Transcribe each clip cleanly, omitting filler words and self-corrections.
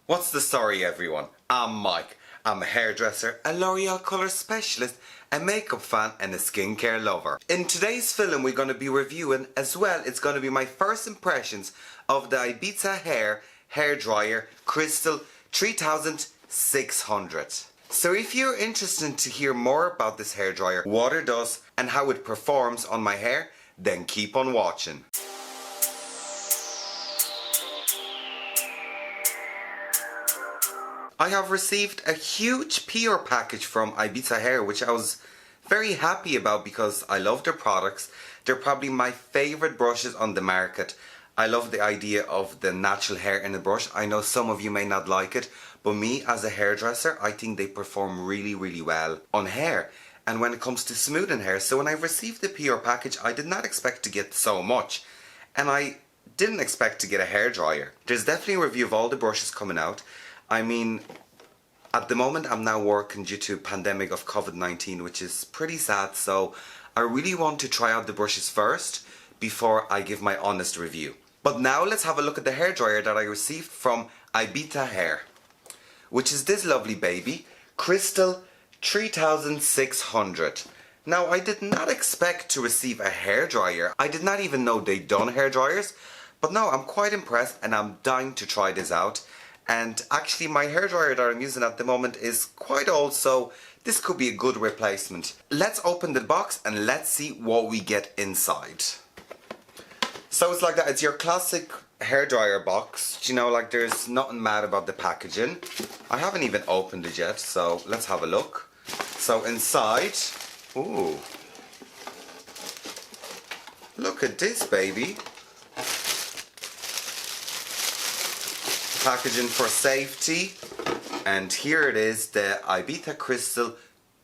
What's the story, everyone? I'm Mike. I'm a hairdresser, a L'Oreal colour specialist, a makeup fan and a skincare lover. In today's film we're going to be reviewing, as well, it's going to be my first impressions of the Ibiza Hair Hairdryer Kristal 3600. So if you're interested to hear more about this hairdryer, what it does and how it performs on my hair, then keep on watching. I have received a huge PR package from Ibiza Hair, which I was very happy about because I love their products. They're probably my favourite brushes on the market. I love the idea of the natural hair in the brush. I know some of you may not like it, but me as a hairdresser, I think they perform really well on hair. And when it comes to smoothing hair, so when I received the PR package, I did not expect to get so much. And I didn't expect to get a hairdryer. There's definitely a review of all the brushes coming out. I mean, at the moment I'm now working due to pandemic of COVID-19, which is pretty sad, so I really want to try out the brushes first before I give my honest review. But now let's have a look at the hairdryer that I received from Ibiza Hair, which is this lovely baby, Kristal 3600. Now, I did not expect to receive a hairdryer. I did not even know they'd done hairdryers, but no, I'm quite impressed and I'm dying to try this out. And actually my hairdryer that I'm using at the moment is quite old, so this could be a good replacement. Let's open the box and let's see what we get inside. So it's like that, it's your classic hairdryer box. You know, like there's nothing mad about the packaging. I haven't even opened it yet, so let's have a look. So inside, ooh, look at this baby. Packaging for safety, and here it is, the Ibiza Kristal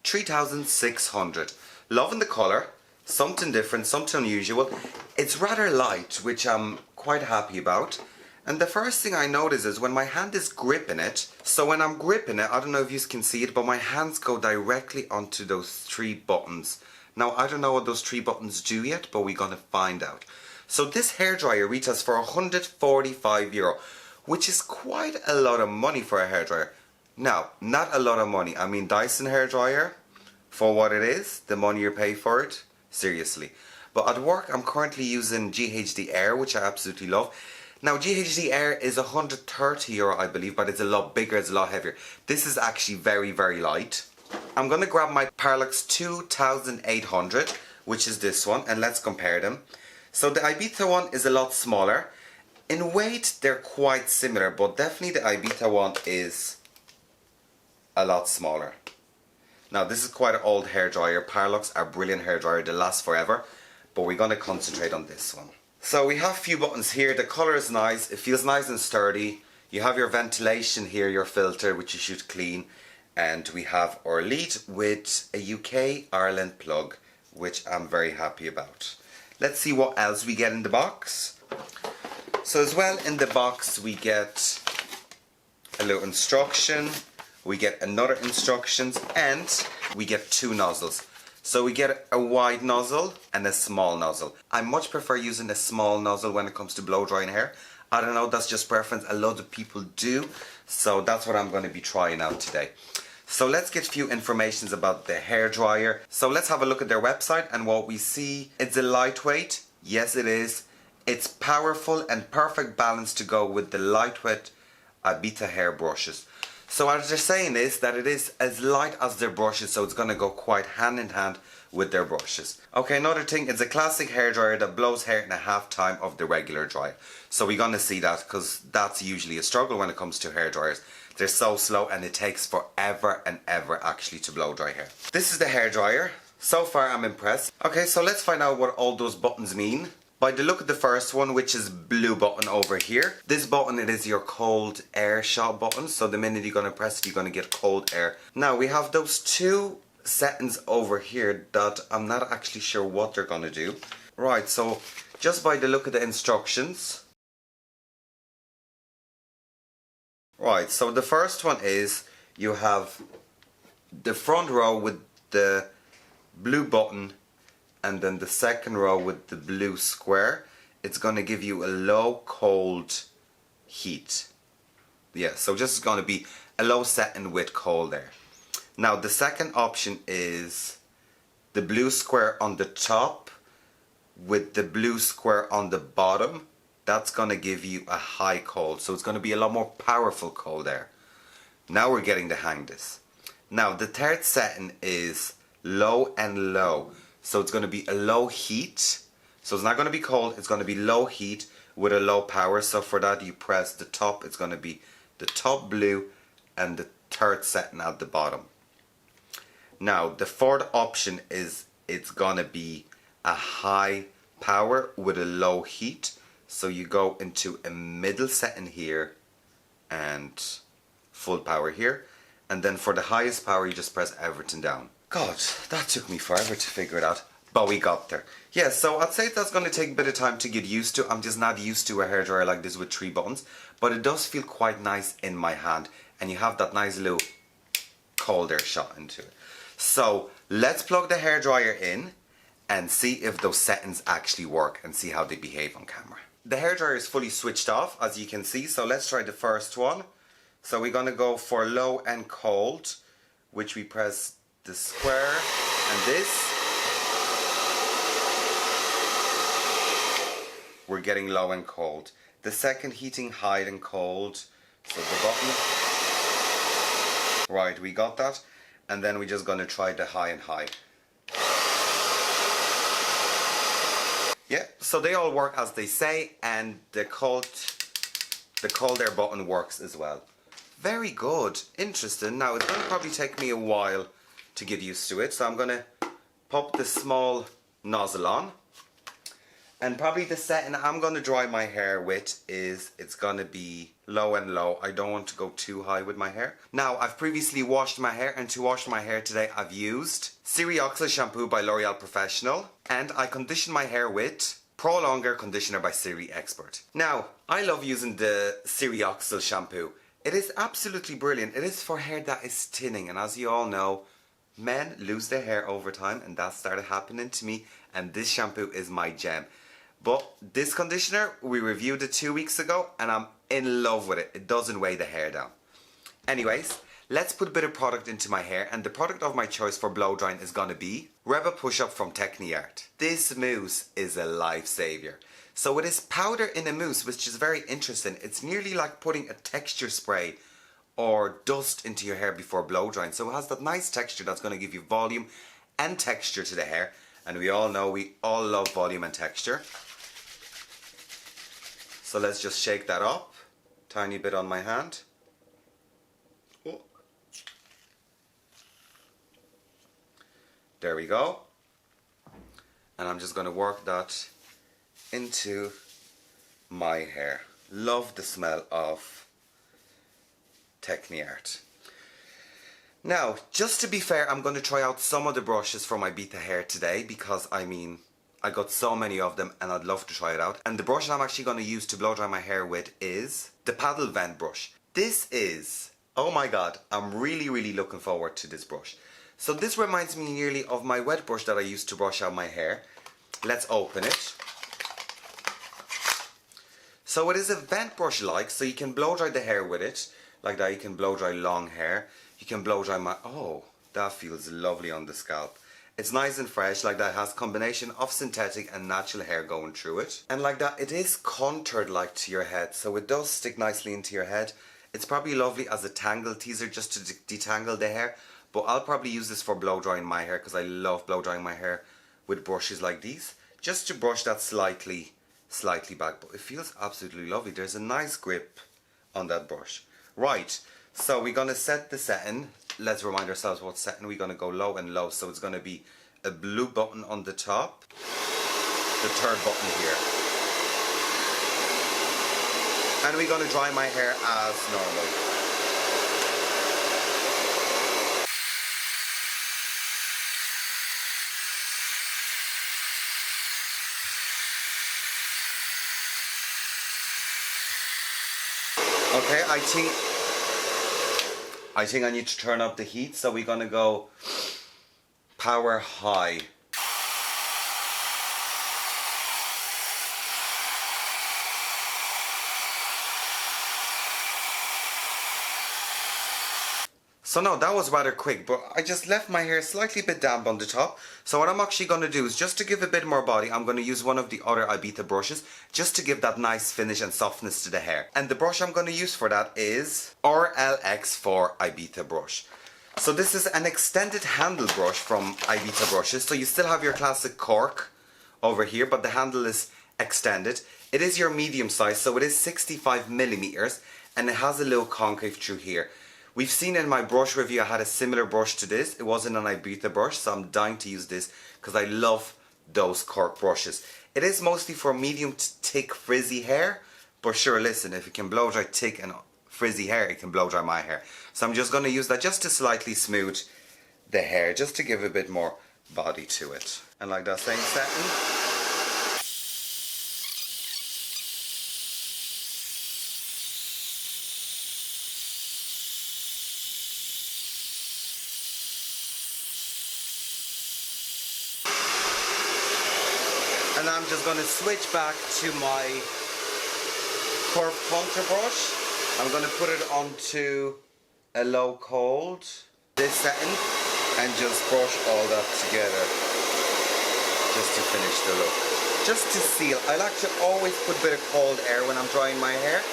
3600. Loving the colour, something different, something unusual. It's rather light, which I'm quite happy about. And the first thing I notice is when my hand is gripping it, so when I'm gripping it, I don't know if you can see it, but my hands go directly onto those three buttons. Now I don't know what those three buttons do yet, but we're gonna find out. So this hairdryer retails for €145. Which is quite a lot of money for a hairdryer. Now, not a lot of money. I mean, Dyson hairdryer, for what it is, the money you pay for it, seriously. But at work, I'm currently using GHD Air, which I absolutely love. Now, GHD Air is €130, I believe, but it's a lot bigger, it's a lot heavier. This is actually very light. I'm gonna grab my RLX 2800, which is this one, and let's compare them. So the Ibiza one is a lot smaller. In weight, they're quite similar, but definitely the Ibiza one is a lot smaller. Now, this is quite an old hairdryer. RLX are brilliant hairdryer, they last forever, but we're going to concentrate on this one. So we have a few buttons here. The colour is nice, it feels nice and sturdy. You have your ventilation here, your filter, which you should clean. And we have our lead with a UK Ireland plug, which I'm very happy about. Let's see what else we get in the box. So as well in the box we get a little instruction, we get another instructions, and we get two nozzles. So we get a wide nozzle and a small nozzle. I much prefer using a small nozzle when it comes to blow drying hair. I don't know, that's just preference, a lot of people do, so that's what I'm going to be trying out today. So let's get a few informations about the hairdryer. So let's have a look at their website, and what we see, it's a lightweight, yes it is. It's powerful and perfect balance to go with the lightweight Ibiza hair brushes. So what they're saying is that it is as light as their brushes, so it's going to go quite hand in hand with their brushes. Okay, another thing, it's a classic hairdryer that blows hair in a half time of the regular dryer. So we're going to see that, because that's usually a struggle when it comes to hairdryers. They're so slow and it takes forever and ever actually to blow dry hair. This is the hairdryer. So far I'm impressed. Okay, so let's find out what all those buttons mean. By the look at the first one, which is blue button over here, this button, it is your cold air shot button, so the minute you're going to press it, you're going to get cold air. Now we have those two settings over here that I'm not actually sure what they're going to do. Right, so just by the look at the instructions. Right, so the first one is you have the front row with the blue button, and then the second row with the blue square. It's going to give you a low cold heat. Yeah, so just going to be a low setting with cold there. Now the second option is the blue square on the top with the blue square on the bottom. That's going to give you a high cold, so it's going to be a lot more powerful cold air. Now we're getting to hang this. Now the third setting is low and low, so it's going to be a low heat, so it's not going to be cold, it's going to be low heat with a low power. So for that you press the top, it's going to be the top blue and the third setting at the bottom. Now the fourth option is it's going to be a high power with a low heat, so you go into a middle setting here and full power here, and then for the highest power you just press everything down. God, that took me forever to figure it out, but we got there. Yeah, so I'd say that's going to take a bit of time to get used to. I'm just not used to a hairdryer like this with 3 buttons, but it does feel quite nice in my hand, and you have that nice little cold air shot into it. So let's plug the hairdryer in and see if those settings actually work and see how they behave on camera. The hairdryer is fully switched off, as you can see, so let's try the first one. So we're going to go for low and cold, which we press the square and this. We're getting low and cold. The second heating high and cold, so the button. Right, we got that. And then we're just going to try the high and high. Yeah, so they all work as they say, and the cold air button works as well. Very good, interesting. Now it's going to probably take me a while to get used to it, so I'm going to pop the small nozzle on. And probably the setting I'm going to dry my hair with is, it's going to be low and low. I don't want to go too high with my hair. Now, I've previously washed my hair, and to wash my hair today I've used Serioxyl shampoo by L'Oreal Professional, and I condition my hair with Pro Longer Conditioner by Serie Expert. Now, I love using the Serioxyl shampoo. It is absolutely brilliant. It is for hair that is thinning, and as you all know, men lose their hair over time, and that started happening to me, and this shampoo is my gem. But this conditioner, we reviewed it 2 weeks ago, and I'm in love with it. It doesn't weigh the hair down. Anyways, let's put a bit of product into my hair, and the product of my choice for blow drying is gonna be Rebel Push-Up from Tecni. This mousse is a lifesaver. So it is powder in a mousse, which is very interesting. It's nearly like putting a texture spray or dust into your hair before blow drying. So it has that nice texture that's gonna give you volume and texture to the hair. And we all know we all love volume and texture. So let's just shake that up, tiny bit on my hand. Oh. There we go. And I'm just going to work that into my hair. Love the smell of Tecni. Now, just to be fair, I'm going to try out some of the brushes from Ibiza Hair today, because I got so many of them and I'd love to try it out. And the brush I'm actually going to use to blow dry my hair with is the paddle vent brush. This is, oh my god, I'm really looking forward to this brush. So this reminds me nearly of my wet brush that I used to brush out my hair. Let's open it. So it is a vent brush like, so you can blow dry the hair with it. Like that, you can blow dry long hair. You can blow dry my, oh, that feels lovely on the scalp. It's nice and fresh, like that. It has a combination of synthetic and natural hair going through it. And like that, it is contoured like to your head, so it does stick nicely into your head. It's probably lovely as a tangle teaser just to detangle the hair, but I'll probably use this for blow drying my hair, because I love blow drying my hair with brushes like these. Just to brush that slightly back, but it feels absolutely lovely. There's a nice grip on that brush. Right, so we're going to set the setting. Let's remind ourselves what setting. We're going to go low and low, so it's going to be a blue button on the top, the third button here, and we're going to dry my hair as normal. Okay, I think I need to turn up the heat, so we're gonna go power high. So no, that was rather quick, but I just left my hair slightly bit damp on the top. So what I'm actually going to do is, just to give a bit more body, I'm going to use one of the other Ibiza brushes, just to give that nice finish and softness to the hair. And the brush I'm going to use for that is RLX4 Ibiza brush. So this is an extended handle brush from Ibiza brushes. So you still have your classic cork over here, but the handle is extended. It is your medium size, so it is 65 millimeters, and it has a little concave through here. We've seen in my brush review I had a similar brush to this. It wasn't an Ibiza brush, so I'm dying to use this because I love those cork brushes. It is mostly for medium to thick frizzy hair, but sure, listen, if it can blow dry thick and frizzy hair, it can blow dry my hair. So I'm just going to use that just to slightly smooth the hair, just to give a bit more body to it. And like that same setting. And I'm just going to switch back to my curved contour brush. I'm going to put it onto a low cold, this setting, and just brush all that together just to finish the look. Just to seal. I like to always put a bit of cold air when I'm drying my hair,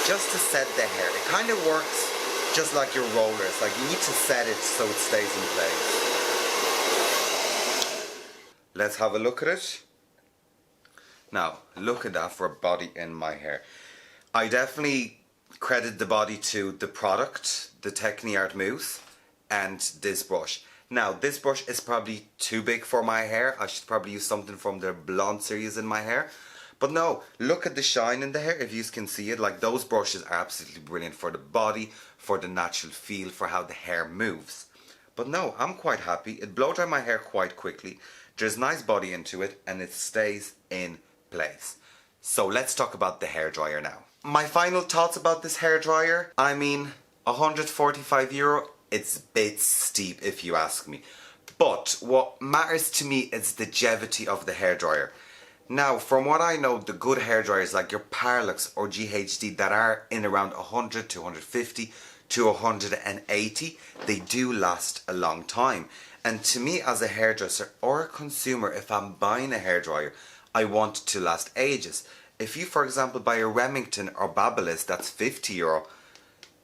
just to set the hair. It kind of works just like your rollers. Like, you need to set it so it stays in place. Let's have a look at it. Now, look at that for body in my hair. I definitely credit the body to the product, the Tecni Art Mousse, and this brush. Now, this brush is probably too big for my hair. I should probably use something from the blonde series in my hair. But no, look at the shine in the hair, if you can see it. Like, those brushes are absolutely brilliant for the body, for the natural feel, for how the hair moves. But no, I'm quite happy. It blow dry my hair quite quickly. There's nice body into it, and it stays in place. So let's talk about the hairdryer now. My final thoughts about this hairdryer. I mean, €145, it's a bit steep if you ask me. But what matters to me is the longevity of the hairdryer. Now, from what I know, the good hairdryers like your Parlux or GHD that are in around 100 to 150 to 180, they do last a long time. And to me, as a hairdresser or a consumer, if I'm buying a hairdryer, I want it to last ages. If you, for example, buy a Remington or Babyliss that's €50,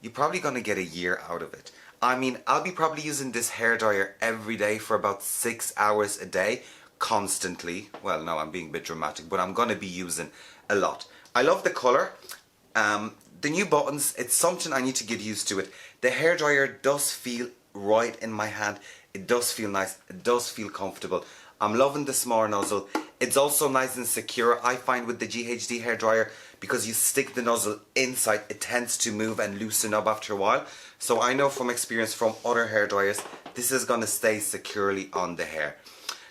you're probably going to get a year out of it. I mean, I'll be probably using this hairdryer every day for about 6 hours a day, constantly. Well, no, I'm being a bit dramatic, but I'm going to be using a lot. I love the colour. The new buttons, it's something I need to get used to it. The hairdryer does feel right in my hand. It does feel nice. It does feel comfortable. I'm loving the small nozzle. It's also nice and secure. I find with the GHD hairdryer, because you stick the nozzle inside, it tends to move and loosen up after a while. So I know from experience from other hairdryers, this is going to stay securely on the hair.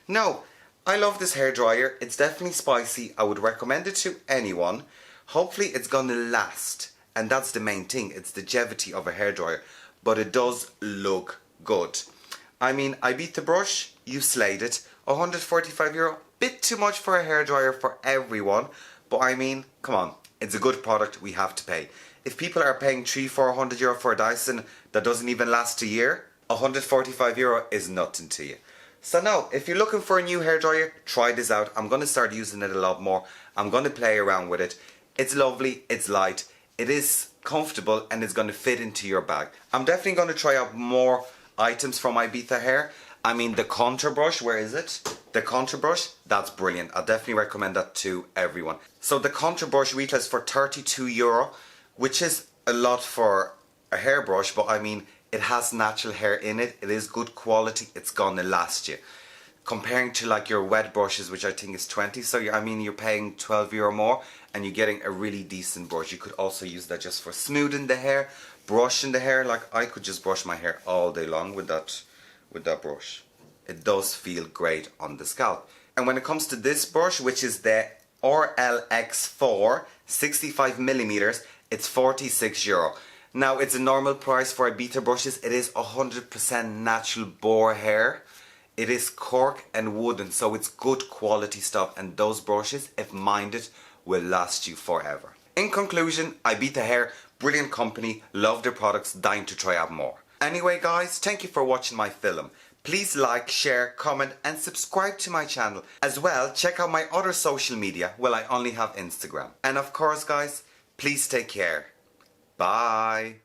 No, I love this hairdryer. It's definitely spicy. I would recommend it to anyone. Hopefully it's going to last. And that's the main thing. It's the longevity of a hairdryer. But it does look good. I mean, Ibiza brush, you slayed it. €145, bit too much for a hairdryer for everyone. But I mean, come on, it's a good product, we have to pay. If people are paying €300-400 for a Dyson that doesn't even last a year, €145 is nothing to you. So no, if you're looking for a new hairdryer, try this out. I'm going to start using it a lot more. I'm going to play around with it. It's lovely, it's light, it is comfortable, and it's going to fit into your bag. I'm definitely going to try out more items from Ibiza Hair. I mean, the contour brush, where is it? The contour brush, that's brilliant. I'll definitely recommend that to everyone. So the contour brush retails for €32, which is a lot for a hairbrush, but I mean, it has natural hair in it. It is good quality. It's gonna last you. Comparing to like your wet brushes, which I think is 20, so I mean, you're paying €12 more, and you're getting a really decent brush. You could also use that just for smoothing the hair, brushing the hair. Like, I could just brush my hair all day long with that brush. It does feel great on the scalp. And when it comes to this brush, which is the RLX4 65mm, it's €46. Now, it's a normal price for Ibiza brushes. It is 100% natural boar hair. It is cork and wooden, so it's good quality stuff, and those brushes, if minded, will last you forever. In conclusion, Ibiza Hair brilliant company, love their products, dying to try out more. Anyway guys, thank you for watching my film. Please like, share, comment and subscribe to my channel. As well, check out my other social media. Well, I only have Instagram. And of course guys, please take care. Bye.